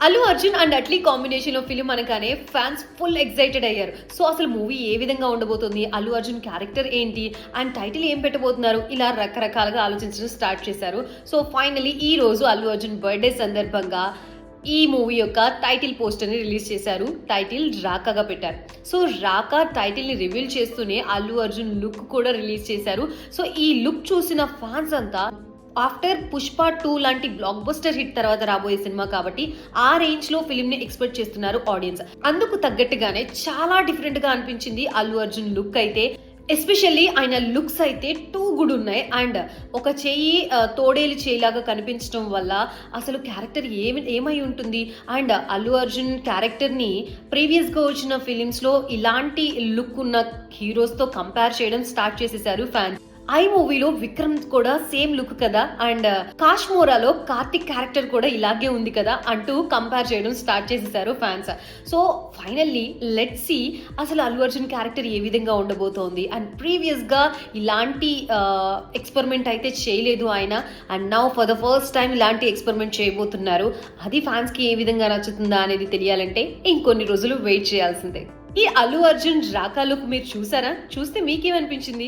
Allu Arjun and Atlee combination లో film అనగానే fans full excited అయ్యారు. సో అసలు మూవీ ఏ విధంగా ఉండబోతుంది, అల్లు అర్జున్ క్యారెక్టర్ ఏంటి అండ్ టైటిల్ ఏం పెట్టబోతున్నారు, ఇలా రకరకాలుగా ఆలోచించడం స్టార్ట్ చేశారు. సో ఫైనలీ ఈ రోజు అల్లు అర్జున్ బర్త్డే సందర్భంగా ఈ మూవీ యొక్క టైటిల్ పోస్టర్ ని రిలీజ్ చేశారు. టైటిల్ రాకాగా పెట్టారు. సో రాకా టైటిల్ ని రివీల్ చేస్తూనే అల్లు అర్జున్ లుక్ కూడా రిలీజ్ చేశారు. సో ఈ లుక్ చూసిన ఫ్యాన్స్ అంతా ఆఫ్టర్ పుష్ప 2 లాంటి బ్లాక్ బస్టర్ హిట్ తర్వాత రాబోయే సినిమా కాబట్టి ఆ రేంజ్ లో ఫిల్మ్ ని ఎక్స్పెక్ట్ చేస్తున్నారు ఆడియన్స్. అందుకు తగ్గట్టుగానే చాలా డిఫరెంట్ గా అనిపించింది అల్లు అర్జున్ లుక్ అయితే. ఎస్పెషల్లీ ఆయన లుక్స్ అయితే టూ గుడ్ ఉన్నాయి. అండ్ ఒక చెయ్యి తోడేలు చేయిలాగా కనిపించడం వల్ల అసలు క్యారెక్టర్ ఏమై ఉంటుంది. అండ్ అల్లు అర్జున్ క్యారెక్టర్ని ప్రీవియస్గా వచ్చిన ఫిలిమ్స్లో ఇలాంటి లుక్ ఉన్న హీరోస్తో కంపేర్ చేయడం స్టార్ట్ చేసేసారు ఫ్యాన్స్. ఐ మూవీలో విక్రమ్ కూడా సేమ్ లుక్ కదా, అండ్ కాశ్మోరాలో కార్తిక్ క్యారెక్టర్ కూడా ఇలాగే ఉంది కదా అంటూ కంపేర్ చేయడం స్టార్ట్ చేసేసారు fans. So finally let see అసలు అల్లు అర్జున్ క్యారెక్టర్ ఏ విధంగా ఉండబోతోంది. అండ్ ప్రీవియస్గా ఇలాంటి ఎక్స్పెరిమెంట్ అయితే చేయలేదు ఆయన. And now for the first time ఇలాంటి ఎక్స్పెరిమెంట్ చేయబోతున్నారు. అది ఫ్యాన్స్కి ఏ విధంగా నచ్చుతుందా అనేది తెలియాలంటే ఇంకొన్ని రోజులు వెయిట్ చేయాల్సిందే. ఈ అల్లు అర్జున్ రాకా లుక్ మీరు చూసారా? చూస్తే మీకేమనిపించింది?